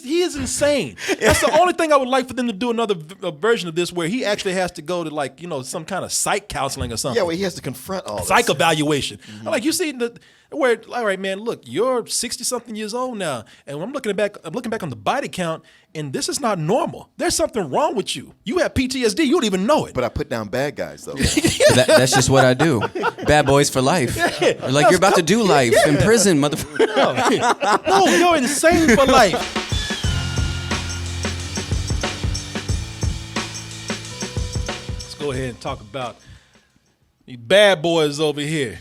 He is insane. That's the only thing I would like for them to do another version of this where he actually has to go to some kind of psych counseling or something. Yeah, where he has to confront all psych this. evaluation. Like you see where, all right, man, look, you're 60-something years old now, and I'm looking back on the body count, and this is not normal. There's something wrong with you. You have PTSD. You don't even know it. But I put down bad guys, though. That's just what I do. Bad boys for life. Like, you're about to do life in prison, motherfucker. No, you're insane for life. Let's go ahead and talk about these bad boys over here.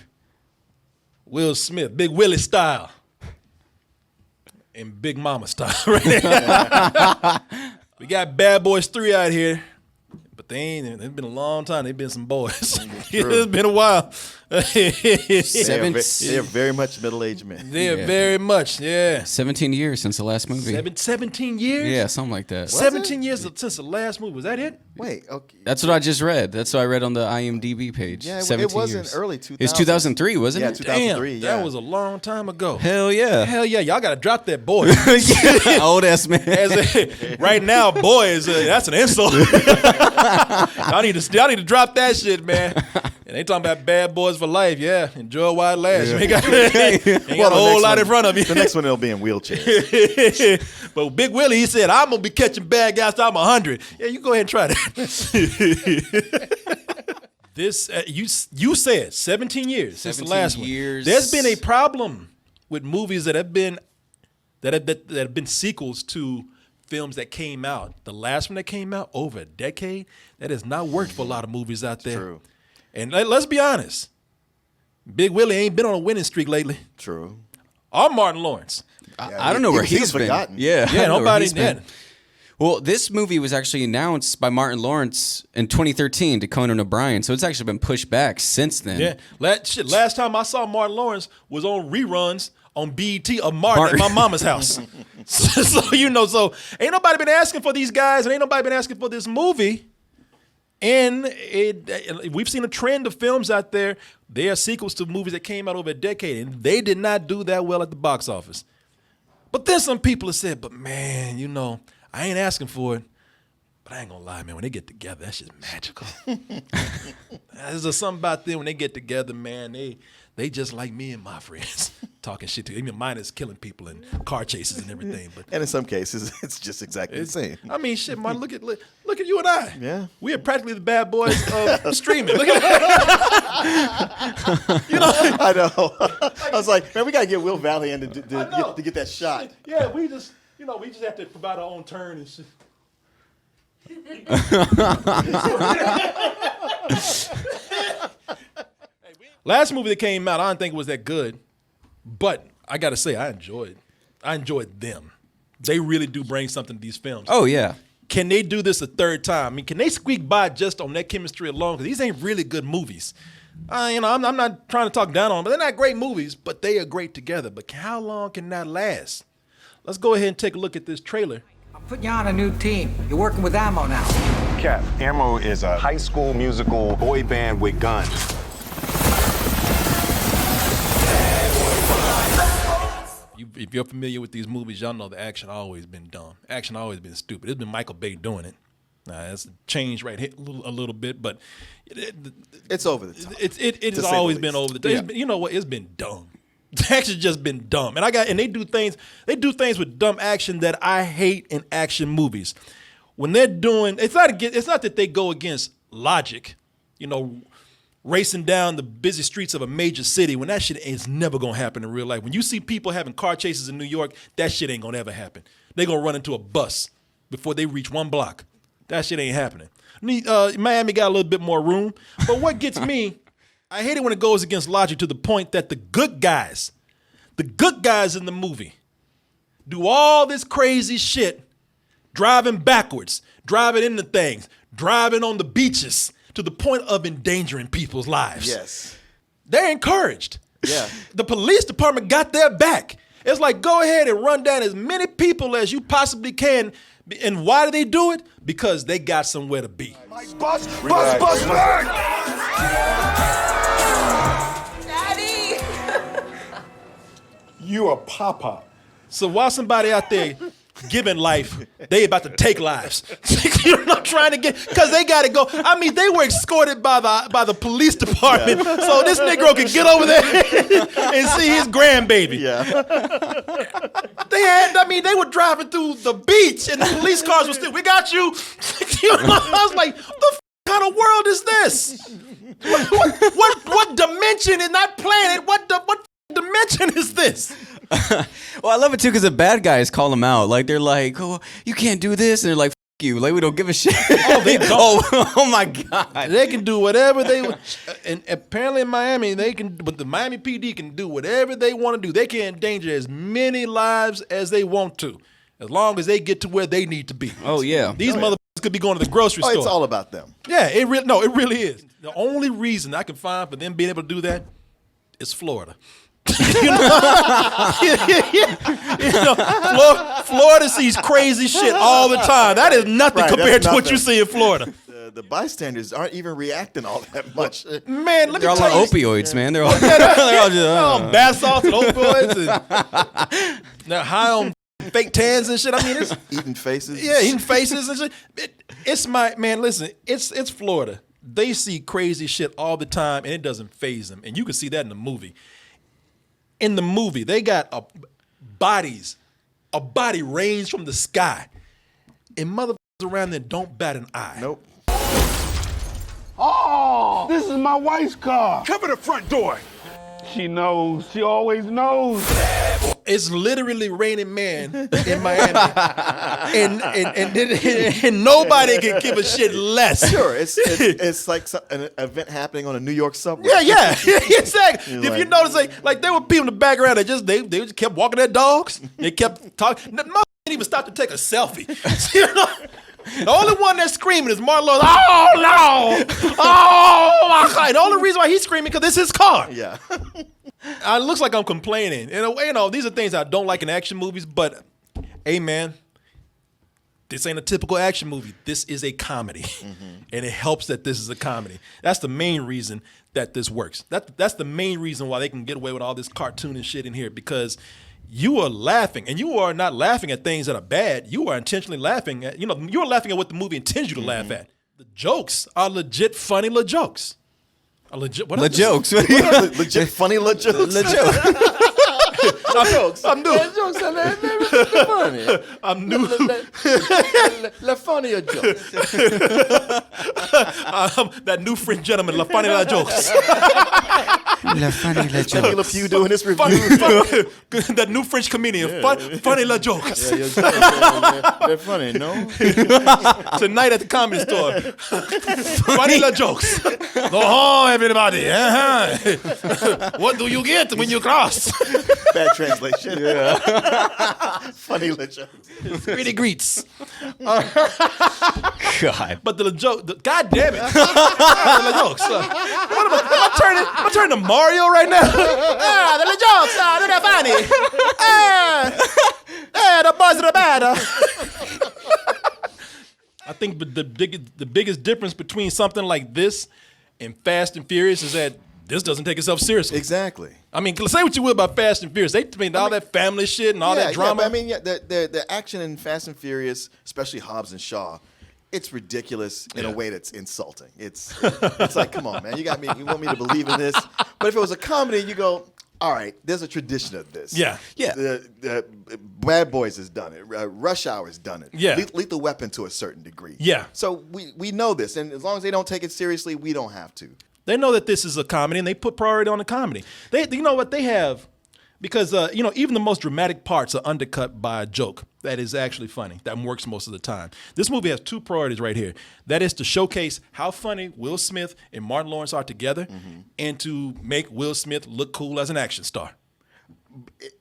Will Smith, Big Willie style, and Big Mama style. Right? We got Bad Boys 3 out here, but it's been a long time. They've been some boys. It's been a while. They are very much middle-aged men. They are very much, 17 years since the last movie. 17 years? Yeah, something like that. 17 years since the last movie. Was that it? Wait, okay. That's what I just read. That's what I read on the IMDb page. Yeah, 17 it wasn't years. early 2000s. It's 2003, wasn't it? 2003, Damn, that was a long time ago. Hell yeah. Hell yeah, y'all got to drop that boy. Old ass man. Right now, boy, that's an insult. y'all need to drop that shit, man. And they talking about bad boys for life. Yeah, enjoy while it lasts. You ain't got a whole lot in front of you. The next one, it'll be in wheelchairs. But Big Willie, he said, I'm going to be catching bad guys till I'm 100. Yeah, you go ahead and try that. This, you said 17 years since the last one. There's been a problem with movies that have been sequels to films that came out. The last one that came out over a decade, that has not worked for a lot of movies out there. True. And let's be honest, Big Willie ain't been on a winning streak lately. True. Or Martin Lawrence. I don't know where he's been. Forgotten. Yeah, nobody did. Well, this movie was actually announced by Martin Lawrence in 2013 to Conan O'Brien, so it's actually been pushed back since then. Yeah, last time I saw Martin Lawrence was on reruns on BET of Martin at my mama's house. so ain't nobody been asking for these guys, and ain't nobody been asking for this movie. And we've seen a trend of films out there. They are sequels to movies that came out over a decade, and they did not do that well at the box office. But then some people have said, but man, I ain't asking for it. But I ain't gonna lie, man, when they get together, that's just magical. There's just something about them when they get together, man, they just like me and my friends. Talking shit to even mine is killing people and car chases and everything. But and in some cases, it's just exactly the same. I mean, shit, man, look at you and I. Yeah. We are practically the bad boys of streaming. Look at that. I know. I was like, man, we got to get Will Valley in to get that shot. Yeah, we just have to provide our own turn and shit. Last movie that came out, I didn't think it was that good, but I gotta say, I enjoyed them. They really do bring something to these films. Oh yeah. Can they do this a third time? I mean, can they squeak by just on that chemistry alone? Because these ain't really good movies. I'm not trying to talk down on them, but they're not great movies, but they are great together. But how long can that last? Let's go ahead and take a look at this trailer. I'm putting you on a new team. You're working with Ammo now. Cap, Ammo is a high school musical boy band with guns. If you're familiar with these movies, y'all know the action always been dumb. Action always been stupid. It's been Michael Bay doing it. That's changed right here a little bit, but it's over the top. It has always been over the top. Yeah. You know what? It's been dumb. It's actually just been dumb. And they do things with dumb action that I hate in action movies. When they're doing, it's not that they go against logic, racing down the busy streets of a major city when that shit is never gonna happen in real life. When you see people having car chases in New York, that shit ain't gonna ever happen. They're gonna run into a bus before they reach one block. That shit ain't happening. Miami got a little bit more room, but what gets me, I hate it when it goes against logic to the point that the good guys in the movie do all this crazy shit, driving backwards, driving into things, driving on the beaches, to the point of endangering people's lives. Yes. They're encouraged. Yeah. The police department got their back. It's like, go ahead and run down as many people as you possibly can. And why do they do it? Because they got somewhere to be. Bus back! You a pop-up. So while somebody out there giving life, they about to take lives. You know what I'm trying to get? Because they got to go. I mean, they were escorted by the police department so this Negro could get over there and see his grandbaby. Yeah. They were driving through the beach and the police cars were still, we got you. You know, I was like, what the kind of world is this? What dimension in that planet? What dimension is this? Well, I love it too because the bad guys call them out. Like they're like, "Oh, you can't do this," and they're like, "F you!" Like we don't give a shit. Oh, they don't. Oh my god. They can do whatever they want. And apparently in Miami, but the Miami PD can do whatever they want to do. They can endanger as many lives as they want to, as long as they get to where they need to be. Oh yeah. These motherfuckers could be going to the grocery store. It's all about them. Yeah, it really is. The only reason I can find for them being able to do that is Florida. Florida sees crazy shit all the time. That is nothing compared to what you see in Florida. The bystanders aren't even reacting all that much. Man, let They're me all tell on you. opioids, man. They're all just Bath salts and opioids and they're high on fake tans and shit. I mean, it's Eating faces. yeah, eating faces and shit. Listen, it's Florida. They see crazy shit all the time and it doesn't faze them. And you can see that in the movie. In the movie, they got a body rains from the sky. And motherfuckers around there don't bat an eye. Nope. Oh, this is my wife's car. Cover the front door. She knows. She always knows. It's literally raining man in Miami. and nobody can give a shit less. Sure, it's like an event happening on a New York subway. Yeah, exactly. You're If you like- notice, like there were people in the background that they just kept walking their dogs. They kept talking. The mother didn't even stop to take a selfie. You know? The only one that's screaming is Martin Laurence. Oh no! Oh my God! The only reason why he's screaming because it's his car. Yeah. It looks like I'm complaining. In a way, these are things I don't like in action movies. But, hey man, this ain't a typical action movie. This is a comedy, and it helps that this is a comedy. That's the main reason that this works. That's the main reason why they can get away with all this cartoon and shit in here, because you are laughing, and you are not laughing at things that are bad. You are intentionally laughing at, you're laughing at what the movie intends you to laugh at. The jokes are legit funny jokes. the jokes. Legit funny jokes. I'm new. Jokes are funny. I'm new. Le funnier jokes. That new French gentleman, La Funny La Jokes. Shaquille Few doing this review. That new French comedian, Funny La Jokes. They're funny, no? Tonight at the Comedy Store. Funny La Jokes. Oh, everybody. What do you get when you cross? Bad translation. Yeah. Funny jokes. Pretty greets. God. But the joke, God damn it. The jokes. What am I turning to Mario right now? The jokes, they're funny. The boys are bad. I think the biggest difference between something like this and Fast and Furious is that this doesn't take itself seriously. Exactly. I mean, say what you will about Fast and Furious. They made all that family shit and all that drama. Yeah, but the action in Fast and Furious, especially Hobbs and Shaw, it's ridiculous in a way that's insulting. It's like, come on, man, you want me to believe in this? But if it was a comedy, you go, all right, there's a tradition of this. Yeah. The Bad Boys has done it. Rush Hour has done it. Yeah. Lethal Weapon to a certain degree. Yeah. So we know this, and as long as they don't take it seriously, we don't have to. They know that this is a comedy, and they put priority on the comedy. You know what they have, because even the most dramatic parts are undercut by a joke that is actually funny, that works most of the time. This movie has two priorities right here. That is to showcase how funny Will Smith and Martin Laurence are together, and to make Will Smith look cool as an action star.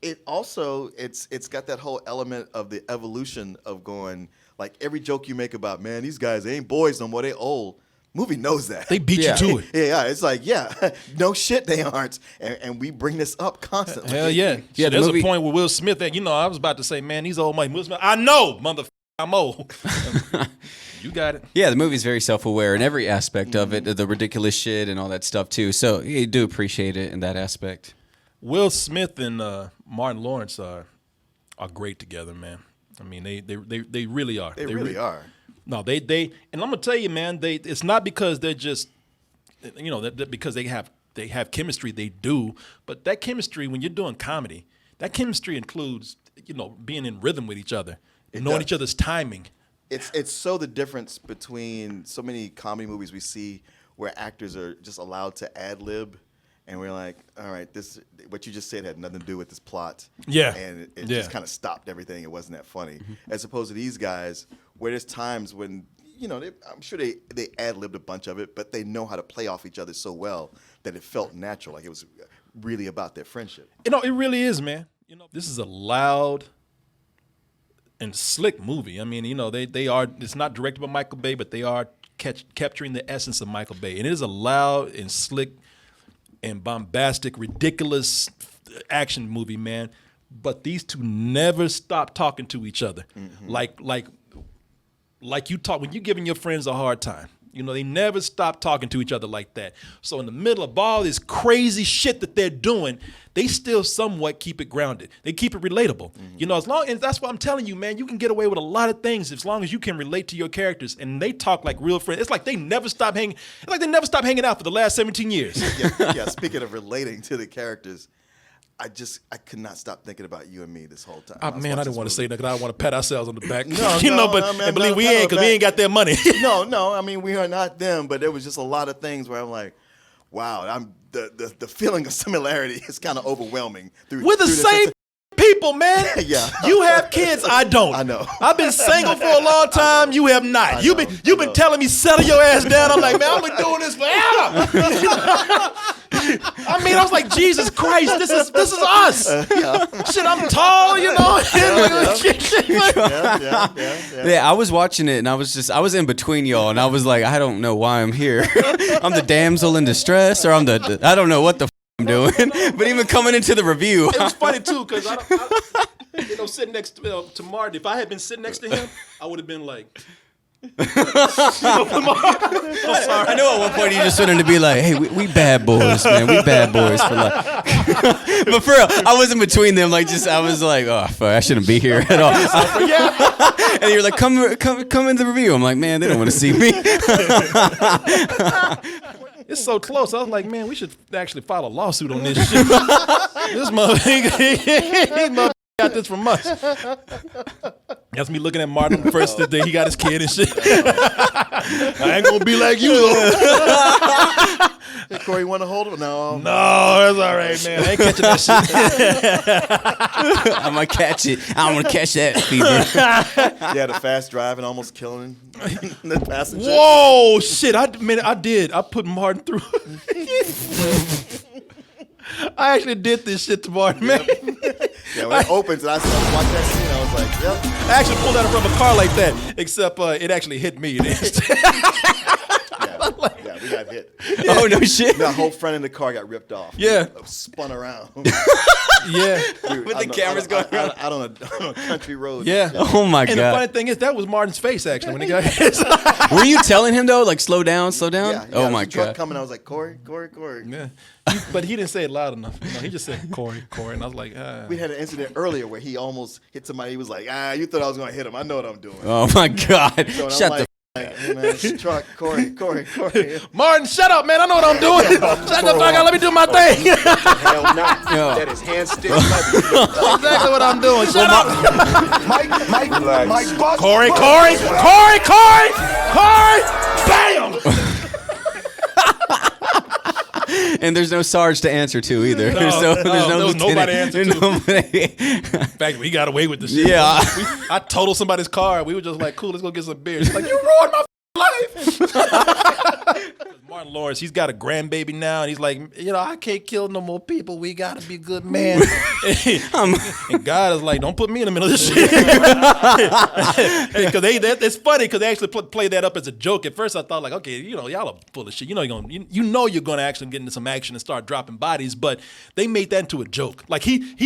It also it's got that whole element of the evolution of going, like, every joke you make about, man, these guys ain't boys no more, they old. Movie knows that. They beat you to it. Yeah, it's like, no shit they aren't. And we bring this up constantly. Hell yeah. Yeah, There's the movie- a point where Will Smith, that I was about to say, man, these old Will Smith. I know, motherfucker, I'm old. You got it. Yeah, the movie's very self-aware in every aspect of it, the ridiculous shit and all that stuff too. So you do appreciate it in that aspect. Will Smith and Martin Laurence are great together, man. I mean, they really are. They really are. No, they and I'm gonna tell you, man, it's not because they're just, that because they have chemistry. They do, but that chemistry, when you're doing comedy, that chemistry includes, being in rhythm with each other, knowing each other's timing. It's so the difference between so many comedy movies we see where actors are just allowed to ad lib, and we're like, all right, this what you just said had nothing to do with this plot. Yeah. And it just kind of stopped everything. It wasn't that funny. Mm-hmm. As opposed to these guys, where there's times when, I'm sure they ad libbed a bunch of it, but they know how to play off each other so well that it felt natural, like it was really about their friendship. It really is, man. This is a loud and slick movie. I mean, they are. It's not directed by Michael Bay, but they are capturing the essence of Michael Bay, and it is a loud and slick and bombastic, ridiculous action movie, man. But these two never stop talking to each other, like you talk when you're giving your friends a hard time. They never stop talking to each other like that. So in the middle of all this crazy shit that they're doing, they still somewhat keep it grounded. They keep it relatable. And that's what I'm telling you, man. You can get away with a lot of things as long as you can relate to your characters, and they talk like real friends. It's like they never stop hanging. It's like they never stop hanging out for the last 17 years. Yeah. Speaking of relating to the characters, I could not stop thinking about you and me this whole time. I didn't want to say that because I don't want to pat ourselves on the back. Man, believe we ain't, because we ain't got their money. No. I mean, we are not them, but there was just a lot of things where I'm like, wow, the feeling of similarity is kind of overwhelming. We're the same people, man. Yeah. You have kids, I don't. I know. I've been single for a long time. You have not. You've been telling me settle your ass down. I'm like, man, I've been doing this forever. I was like, Jesus Christ, this is us. Shit, I'm tall, Yeah, I was watching it and I was in between y'all and I was like, I don't know why I'm here. I'm the damsel in distress, or I don't know what the I'm doing. But even coming into the review, it was funny too, because I sitting next to Martin. If I had been sitting next to him, I would have been like. I'm sorry. I know at one point you just wanted to be like, hey, we bad boys, man. We bad boys for life. But for real, I was in between them. I was like, oh, fuck, I shouldn't be here at all. And you're like, come in the review. I'm like, man, they don't want to see me. It's so close. I was like, man, we should actually file a lawsuit on this shit. This motherfucker got this from us. That's me looking at Martin the first day he got his kid and shit. I ain't gonna be like you though. Hey, Corey, you want to hold him? No, that's all right, man. I ain't catching that shit. I'm gonna catch it. I'm gonna catch that fever. Yeah, the fast drive and almost killing the passenger. Whoa, shit! I did. I put Martin through. I actually did this shit to Martin, man. Yeah, when it opens and I started watching that scene, I was like, yep. I actually pulled out from a car like that, except it actually hit me. Yeah, we got hit. Yeah. Oh, no shit. The whole front of the car got ripped off. Yeah. Spun around. Yeah. Dude, With the cameras going around. Out on a country road. Yeah. Oh, my God. And the funny thing is, that was Martin's face, actually, when he got hit. Were you telling him, though, like, slow down, slow down? Yeah, oh, my the truck God. coming, I was like, Corey. Yeah. But he didn't say it loud enough. He just said, Corey. And I was like, We had an incident earlier where he almost hit somebody. He was like, you thought I was going to hit him. I know what I'm doing. Oh, my God. So Shut the hey, man, truck, Corey. Martin, shut up, man. I know what I'm doing. Shut the fuck up. Let me do my thing. Hell no. That is hand stick. That's exactly what I'm doing. Shut up. Mike, Corey. Bam. And there's no Sarge to answer to either. There's no there was nobody to answer to. Nobody. In fact, we got away with this shit. Yeah. I totaled somebody's car. We were just like, cool, let's go get some beers. She's like, you ruined my life. Martin Laurence, he's got a grandbaby now, and he's like, I can't kill no more people. We got to be good men. And God is like, don't put me in the middle of this shit. Because it's funny because they actually play that up as a joke. At first, I thought like, okay, y'all are full of shit. You're going to actually get into some action and start dropping bodies. But they made that into a joke. Like he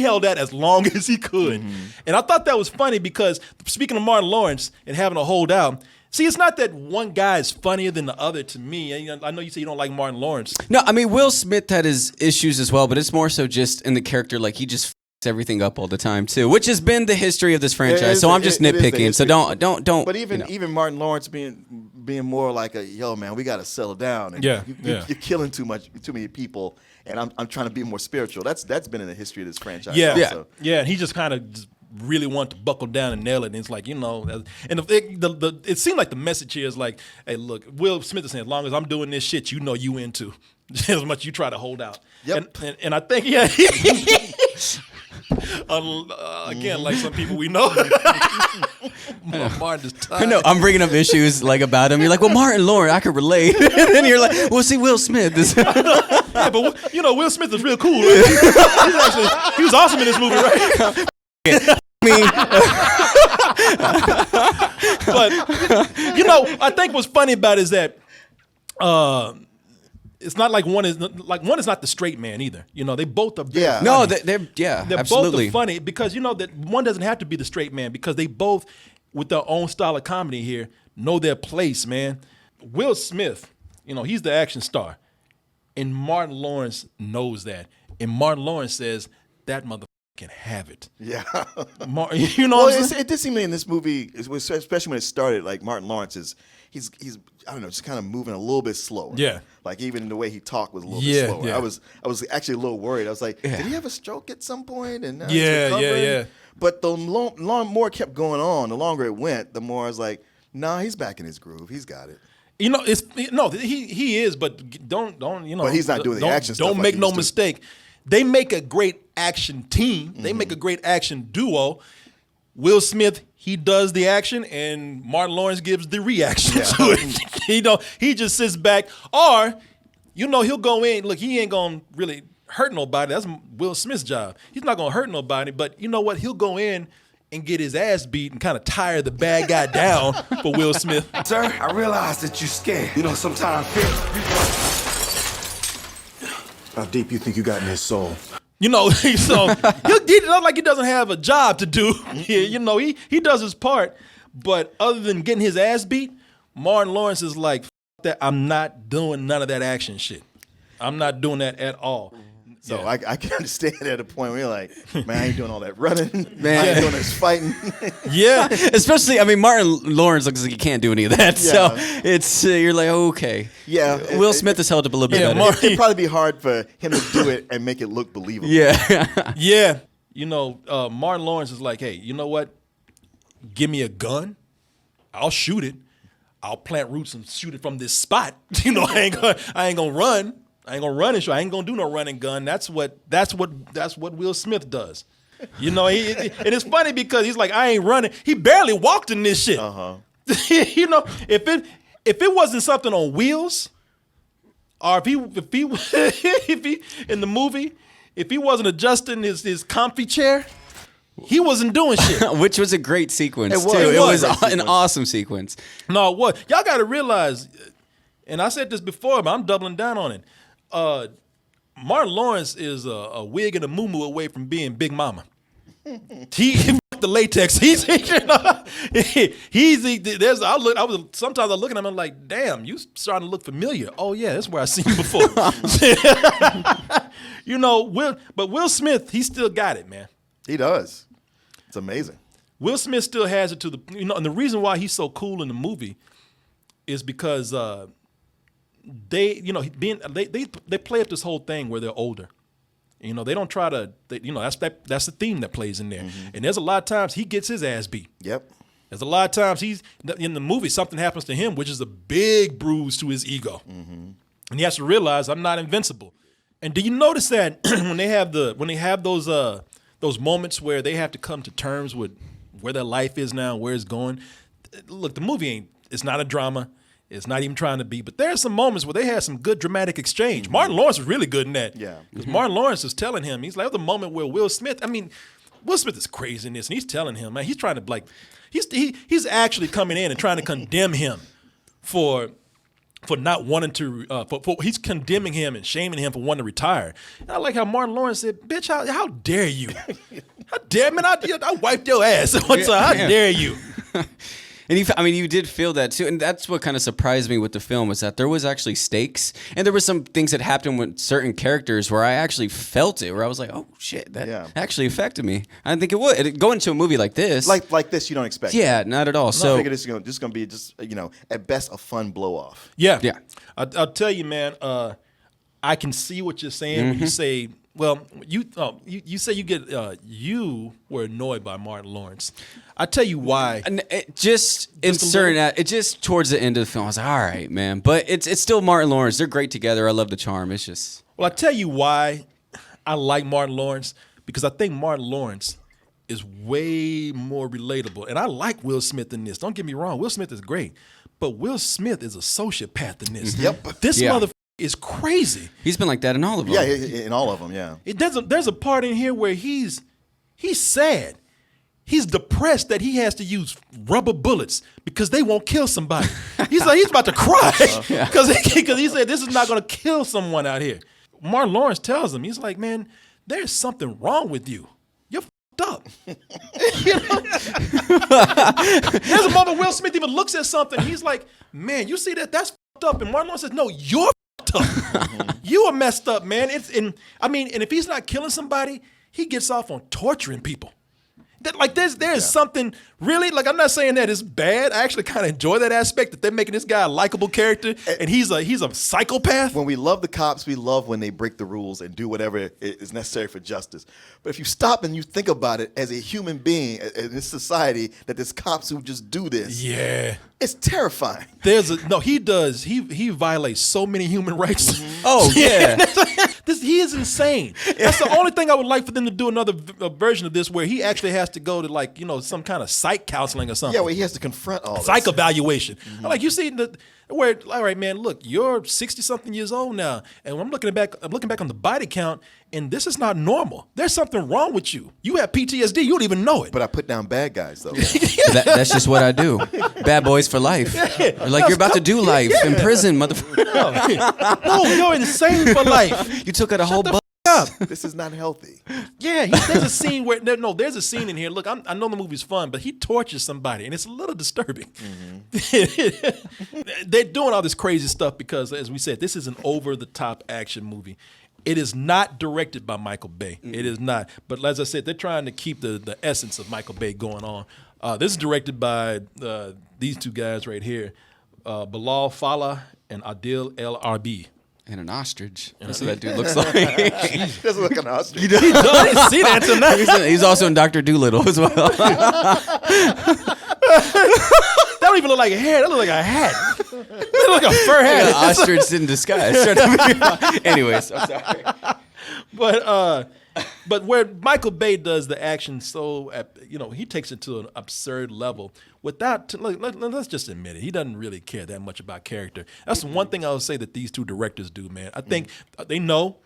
held that as long as he could. Mm-hmm. And I thought that was funny because speaking of Martin Laurence and having to hold out. See, it's not that one guy is funnier than the other to me. I know you say you don't like Martin Lawrence. No, I mean, Will Smith had his issues as well, but it's more so just in the character, like he just everything up all the time too, which has been the history of this franchise. So I'm just nitpicking. So don't. But even Martin Lawrence being more like a yo man, we got to settle down. And Yeah, you're killing too many people, and I'm trying to be more spiritual. That's been in the history of this franchise. Yeah, also. yeah. And he just kind of really wanted to buckle down and nail it. And it's like, and it seemed like the message here is like, hey, look, Will Smith is saying, as long as I'm doing this shit, you know you into as much you try to hold out. Yep. And I think again, like some people we know, Martin is tired. I know I'm bringing up issues like about him. You're like, well, Martin Lawrence, I could relate. And then you're like, well, see, Will Smith. Yeah, but Will Smith is real cool. Right? He was awesome in this movie, right? But I think what's funny about it is that it's not like one is not the straight man either. They both are. Yeah. No, funny. they're both absolutely are funny because that one doesn't have to be the straight man because they both, with their own style of comedy here, know their place. Man, Will Smith, he's the action star, and Martin Lawrence knows that, and Martin Lawrence says that motherfucker can have it. Yeah. Well, it did seem in this movie, especially when it started, like Martin Lawrence he's I don't know, just kind of moving a little bit slower. Yeah. Like even the way he talked was a little bit slower. Yeah. I was actually a little worried. I was like, did he have a stroke at some point? And now he's Yeah. recovering? But the more it kept going on, the longer it went, the more I was like, nah, he's back in his groove. He's got it. He is, but don't. But he's not doing the action stuff. Don't like make he no used to. mistake. They make a great action team. They make a great action duo. Will Smith, he does the action, and Martin Lawrence gives the reaction to it. He just sits back, or he'll go in. Look, he ain't gonna really hurt nobody. That's Will Smith's job. He's not gonna hurt nobody, but you know what? He'll go in and get his ass beat and kind of tire the bad guy down for Will Smith. Sir, I realize that you're scared. Sometimes How deep you think you got in his soul? So he not like he doesn't have a job to do. He does his part, but other than getting his ass beat, Martin Lawrence is like, F that. I'm not doing none of that action shit. I'm not doing that at all. So I can understand at a point where you're like, man, I ain't doing all that running. Man, I ain't doing this fighting. Yeah. Especially, Martin Lawrence looks like he can't do any of that. Yeah. So it's you're like, okay. Yeah. Will Smith has held up a little bit better. It'd probably be hard for him to do it and make it look believable. Yeah. Yeah. Martin Lawrence is like, hey, you know what? Give me a gun. I'll shoot it. I'll plant roots and shoot it from this spot. I ain't gonna run. I ain't gonna run and shoot. I ain't gonna do no running gun. That's what Will Smith does. And it's funny because he's like, I ain't running. He barely walked in this shit. If it wasn't something on wheels, or if he in the movie, if he wasn't adjusting his comfy chair, he wasn't doing shit. Which was a great sequence It was. too. It It was was a great an sequence. awesome sequence. No, what y'all got to realize, and I said this before, but I'm doubling down on it. Martin Lawrence is a wig and a muumuu away from being Big Mama. He the latex. Sometimes I look at him and I'm like, damn, you starting to look familiar. Oh yeah, that's where I seen you before. But Will Smith, he still got it, man. He does. It's amazing. Will Smith still has it to the and the reason why he's so cool in the movie is because they play up this whole thing where they're older. They don't try to. That's the theme that plays in there. Mm-hmm. And there's a lot of times he gets his ass beat. Yep. There's a lot of times he's in the movie something happens to him, which is a big bruise to his ego, and he has to realize I'm not invincible. And do you notice that when they have those moments where they have to come to terms with where their life is now, where it's going? Look, the movie it's not a drama. It's not even trying to be, but there are some moments where they had some good dramatic exchange. Martin Lawrence was really good in that. Yeah. Because Martin Lawrence is telling him, he's like the moment where Will Smith is crazy in this, and he's telling him, man, he's trying to he's actually coming in and trying to condemn him for not wanting to, he's condemning him and shaming him for wanting to retire. And I like how Martin Lawrence said, bitch, how dare you? How dare, man, I wiped your ass one time. How dare you? And you did feel that too, and that's what kind of surprised me with the film was that there was actually stakes, and there were some things that happened with certain characters where I actually felt it, where I was like, oh shit, that actually affected me. I didn't think it would. Going into a movie like this, like this, you don't expect. Yeah, not at all. So I figured this is going to be just at best a fun blow off. Yeah. I'll tell you, man. I can see what you're saying when you say. Well, you say you were annoyed by Martin Lawrence. I tell you why. And it just towards the end of the film, I was like, all right, man. But it's still Martin Lawrence. They're great together. I love the charm. It's just. Well, I tell you why I like Martin Lawrence, because I think Martin Lawrence is way more relatable. And I like Will Smith in this. Don't get me wrong. Will Smith is great. But Will Smith is a sociopath in this. Yep. This motherfucker is crazy. He's been like that in all of them. Yeah, in all of them, yeah. There's a part in here where he's sad. He's depressed that he has to use rubber bullets because they won't kill somebody. He's about to cry because he said this is not going to kill someone out here. Martin Lawrence tells him, he's like, man, there's something wrong with you. You're fucked up. There's a moment Will Smith even looks at something. He's like, man, you see that? That's fucked up. And Martin Lawrence says, no, you're fucked up. You are messed up, man. And if he's not killing somebody, he gets off on torturing people. There's something really, like, I'm not saying that it's bad. I actually kind of enjoy that aspect that they're making this guy a likable character, and he's a psychopath. When we love the cops, we love when they break the rules and do whatever is necessary for justice. But if you stop and you think about it as a human being in this society, that there's cops who just do this. Yeah. It's terrifying. He does. He violates so many human rights. Oh, yeah. He is insane. That's the only thing I would like for them to do another version of this where he actually has to go to some kind of psych counseling or something. Yeah, where he has to confront all psych this. evaluation. Like, you see where, all right, man, look, you're 60-something years old now, and I'm looking back on the body count, and this is not normal. There's something wrong with you. You have PTSD. You don't even know it. But I put down bad guys, though. That's just what I do. Bad boys for life. Like, you're about to do life in prison, motherfucker. No, you're insane for life. You took out a whole bunch. This is not healthy. Yeah, there's a scene where there's a scene in here. Look, I know the movie's fun, but he tortures somebody, and it's a little disturbing. They're doing all this crazy stuff because, as we said, this is an over-the-top action movie. It is not directed by Michael Bay. It is not. But as I said, they're trying to keep the essence of Michael Bay going on. This is directed by these two guys right here, Bilal Fallah and Adil El Arbi. And an ostrich. That's what that dude looks like. He doesn't look like an ostrich. He does. I didn't see that tonight. He's also in Dr. Dolittle as well. That don't even look like a hair. That look like a hat. That look like a fur hat. An ostrich in disguise. Anyways, I'm sorry. But where Michael Bay does the action so, he takes it to an absurd level without, let's just admit it, he doesn't really care that much about character. That's the one thing I would say that these two directors do, man. I think they know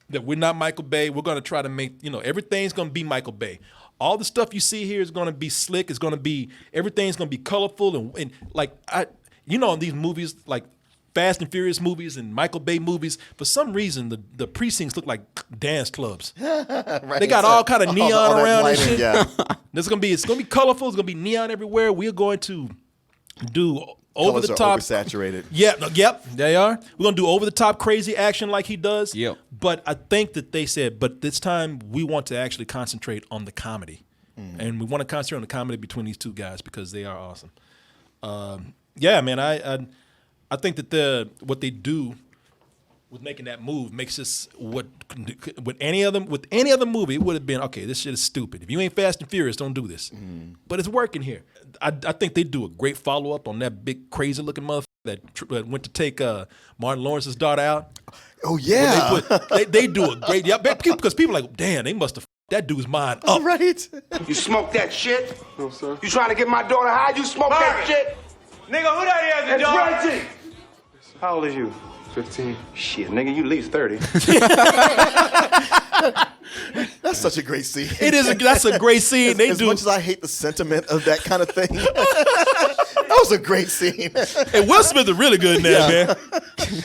that we're not Michael Bay. We're going to try to make, everything's going to be Michael Bay. All the stuff you see here is going to be slick. It's going to be, everything's going to be colorful. And in these movies, like Fast and Furious movies and Michael Bay movies, for some reason the precincts look like dance clubs. Right. They got all kind of neon all around lighting, and shit. yeah. It's gonna be colorful. It's gonna be neon everywhere. We're going to do over Colors the are top, oversaturated. Yep, they are. We're gonna do over the top crazy action like he does. Yep. But I think that they said, but this time we want to actually concentrate on the comedy, and we want to concentrate on the comedy between these two guys because they are awesome. Yeah, man, I think that what they do with making that move makes this with any other movie, it would have been, okay, this shit is stupid. If you ain't Fast and Furious, don't do this. But it's working here. I think they do a great follow up on that big crazy looking motherfucker that went to take Martin Lawrence's daughter out. Oh yeah, they do a great because people are like, damn, they must have that dude's mind up. Right. You smoke that shit? No, sir. You trying to get my daughter high? You smoke that shit? Nigga, who that is, It's dog? Reggie. How old is you? 15. Shit, nigga, you at least 30. That's such a great scene. That's a great scene. As much as I hate the sentiment of that kind of thing, that was a great scene. And Will Smith is really good in that, man.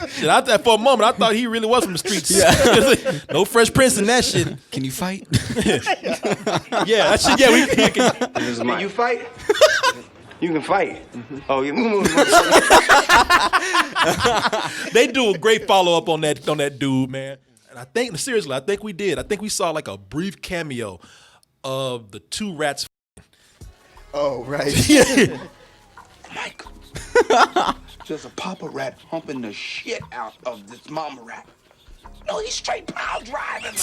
Shit, for a moment, I thought he really was from the streets. Yeah. No Fresh Prince in that shit. Can you fight? Yeah, that shit. Yeah, we can. Can you fight? You can fight. Oh, you. They do a great follow up on that dude, man. And I think seriously, I think we did. I think we saw like a brief cameo of the two rats. Oh, right. Michael. There's a papa rat humping the shit out of this mama rat. No, he's straight pile driving.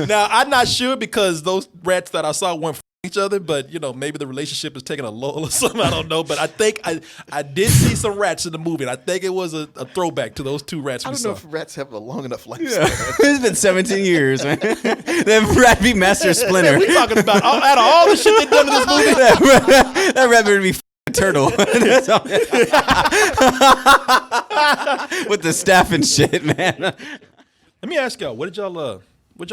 Now, I'm not sure because those rats that I saw weren't each other, but maybe the relationship is taking a lull or something. I don't know, but I think I did see some rats in the movie, and I think it was a throwback to those two rats. I don't know if rats have a long enough lifespan. It's been 17 years, man. That rat be Master Splinter. We talking about out of all the shit they done in this movie. That rat better be a turtle. With the staff and shit, man. Let me ask y'all, what did y'all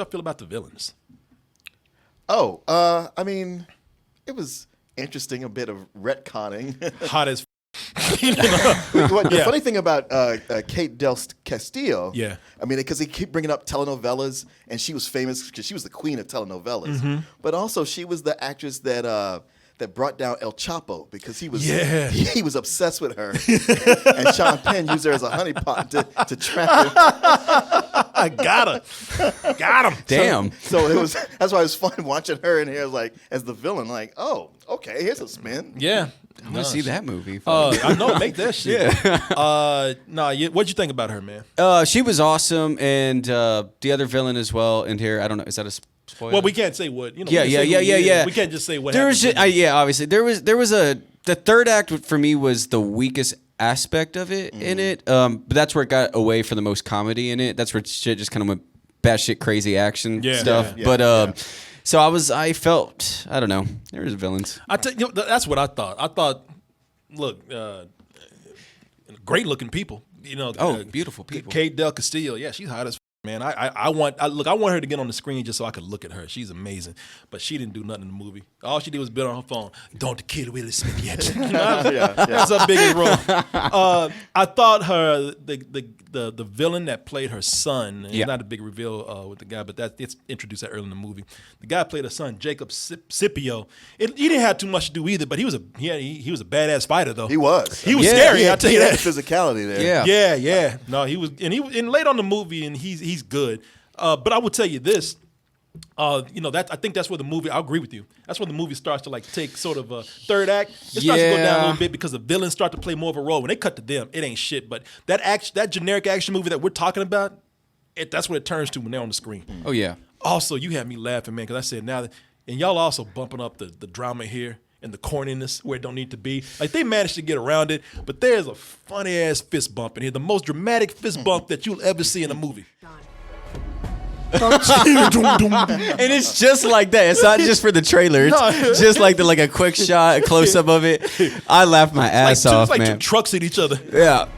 feel about the villains? Oh, I mean, it was interesting, a bit of retconning. Hot as The funny thing about Kate Del Castillo, yeah, I mean, because they keep bringing up telenovelas, and she was famous because she was the queen of telenovelas. Mm-hmm. But also, she was the actress that brought down El Chapo because he was he was obsessed with her, and Sean Penn used her as a honeypot to trap her. I got him. Damn. So that's why it was fun watching her in here, like as the villain. Like, oh, okay, here's a spin. Yeah. I want to see that movie. I know, make that shit. Yeah. What'd you think about her, man? She was awesome, and the other villain as well in here. I don't know. Is that a spoiler? Well, we can't say what. Yeah. We can't just say what. There was obviously there was the third act for me was the weakest aspect of it in it. But that's where it got away for the most comedy in it. That's where shit just kind of went batshit crazy action stuff. So I felt, I don't know, there was villains. That's what I thought. I thought, look, great looking people. Beautiful people. Kate Del Castillo, yeah, she's hot as man. I want her to get on the screen just so I could look at her. She's amazing, but she didn't do nothing in the movie. All she did was be on her phone. Don't kill Will Smith yet. That's her biggest role. I thought the villain that played her son. It's not a big reveal with the guy, but it's introduced that early in the movie. The guy played her son, Jacob Scipio. He didn't have too much to do either, but he was a badass fighter though. He was. He was scary. I'll tell you that. Physicality there. Yeah. No, he was, and late on the movie, and he's good. But I will tell you this. I think that's where the movie. I agree with you. That's where the movie starts to like take sort of a third act. It starts to go down a little bit because the villains start to play more of a role. When they cut to them, it ain't shit. But that generic action movie that we're talking about, that's what it turns to when they're on the screen. Oh yeah. Also, you had me laughing, man, because I said now, and y'all also bumping up the drama here and the corniness where it don't need to be. Like they managed to get around it, but there's a funny ass fist bump in here, the most dramatic fist bump that you'll ever see in a movie. And it's just like that. It's not just for the trailer. It's just like a quick shot, a close up of it. I laughed my ass off, man. It's like two trucks at each other. Yeah.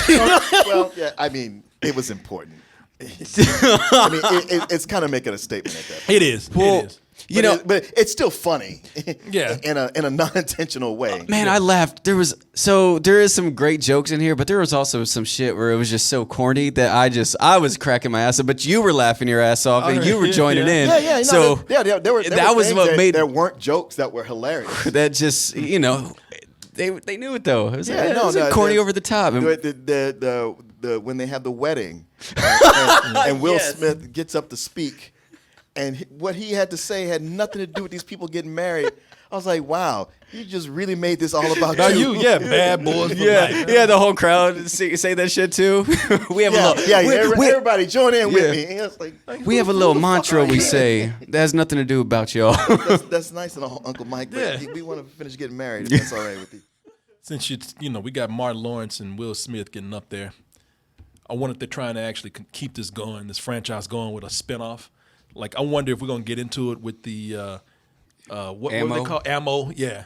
Well, yeah. I mean, it was important. I mean, it's kind of making a statement at that point. It is. It is. But it's still funny. Yeah. in a non-intentional way. Man, I laughed. There is some great jokes in here, but there was also some shit where it was just so corny that I was cracking my ass up, but you were laughing your ass off and you were joining in. Yeah. So there was what made there weren't jokes that were hilarious. That just they knew it though. It was corny over the top. The when they have the wedding and Will Smith gets up to speak. And what he had to say had nothing to do with these people getting married. I was like, wow, you just really made this all about you. Yeah, bad boys for life. Yeah, the whole crowd say that shit too. We have everybody join in with me. It's like, we have a little mantra we say that has nothing to do about y'all. That's nice and all, Uncle Mike, but we want to finish getting married if that's all right with you. Since we got Martin Laurence and Will Smith getting up there, I wonder if they're trying to actually keep this franchise going with a spinoff. Like, I wonder if we're going to get into it with the, what do they call ammo? Yeah.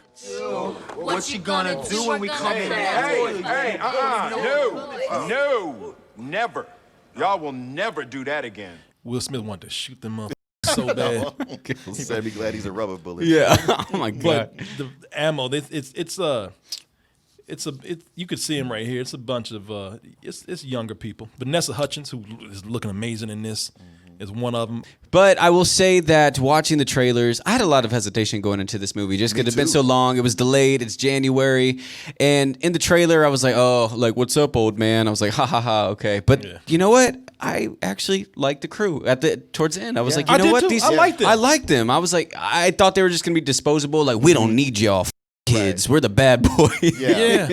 What's she gonna do when we come in? No, never. Y'all will never do that again. Will Smith wanted to shoot them up so bad. He better be glad he's a rubber bullet. Yeah. Oh my God. But the ammo, you could see him right here. It's a bunch of it's younger people. Vanessa Hudgens, who is looking amazing in this. is one of them. But I will say that watching the trailers, I had a lot of hesitation going into this movie just because it had been so long. It was delayed. It's January. And in the trailer, I was like, oh, like, what's up, old man? I was like, ha, ha, ha, okay. But you know what? I actually liked the crew towards the end. I was like, you know what? I liked them. I liked them. I was like, I thought they were just going to be disposable. Like, we don't need y'all. Kids, we're the bad boys. Yeah.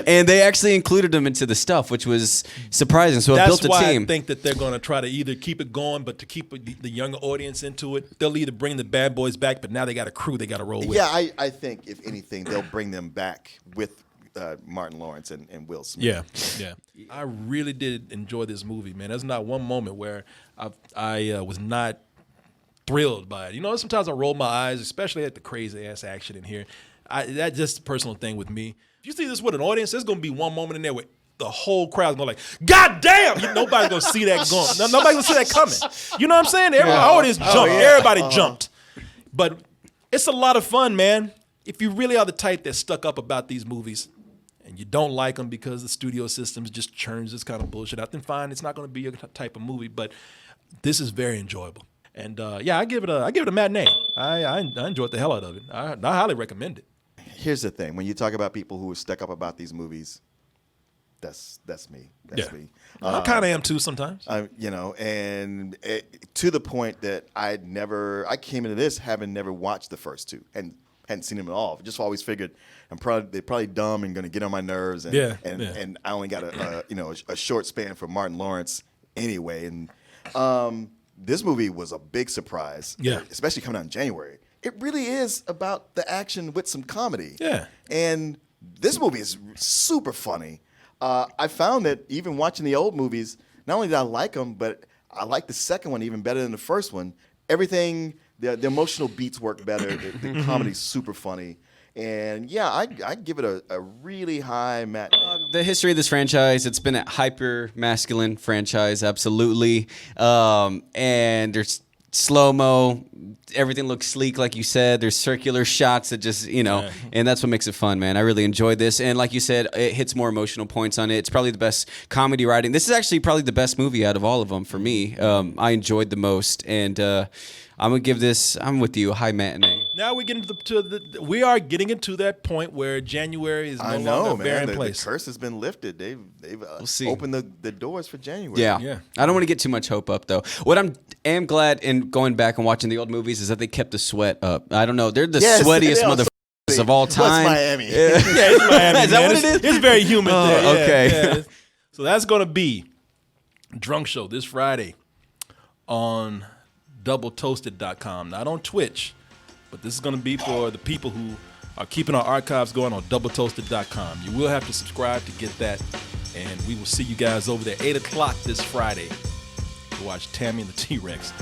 And they actually included them into the stuff, which was surprising. So it built a team. That's why I think that they're going to try to either keep it going, but to keep the younger audience into it, they'll either bring the bad boys back, but now they got a crew they got to roll with. Yeah, I think if anything, they'll bring them back with Martin Laurence and Will Smith. Yeah. I really did enjoy this movie, man. There's not one moment where I was not thrilled by it. You know, sometimes I roll my eyes, especially at the crazy ass action in here. That's just a personal thing with me. If you see this with an audience, there's going to be one moment in there where the whole crowd's going to like, God damn! Nobody's going to see that going. Nobody's going to see that coming. You know what I'm saying? Everybody, audience jumped. Everybody jumped. But it's a lot of fun, man. If you really are the type that's stuck up about these movies and you don't like them because the studio systems just churns this kind of bullshit out, then fine, it's not going to be your type of movie. But this is very enjoyable. And I give it a matinee. I enjoyed the hell out of it. I highly recommend it. Here's the thing: when you talk about people who are stuck up about these movies, that's me. That's me. I kind of am too sometimes. You know, and to the point that I came into this having never watched the first two and hadn't seen them at all. Just always figured they're probably dumb and going to get on my nerves. And I only got a short span for Martin Laurence anyway. And this movie was a big surprise. Yeah, especially coming out in January. It really is about the action with some comedy. Yeah. And this movie is super funny. I found that even watching the old movies, not only did I like them, but I like the second one even better than the first one. Everything, the emotional beats work better. The comedy's super funny. And yeah, I give it a really high matinee. The history of this franchise, it's been a hyper masculine franchise, absolutely. And there's slow-mo, everything looks sleek, like you said. There's circular shots that just, and that's what makes it fun, man. I really enjoyed this. And like you said, it hits more emotional points on it. It's probably the best comedy writing. This is actually probably the best movie out of all of them for me. I enjoyed the most. And I'm going to give this, I'm with you, a high matinee. Now we we are getting into that point where January is no longer a barren place. The curse has been lifted. They've opened the doors for January. Yeah. I don't want to get too much hope up, though. What am glad in going back and watching the old movies is that they kept the sweat up. I don't know. They're the sweatiest motherfuckers of all time. What's Miami? It's Miami. Is that what it is? It's very humid there. Okay. Yeah. So that's going to be Drunk Show this Friday on doubletoasted.com. Not on Twitch, but this is going to be for the people who are keeping our archives going on doubletoasted.com. You will have to subscribe to get that, and we will see you guys over there 8 o'clock this Friday to watch Tammy and the T-Rex.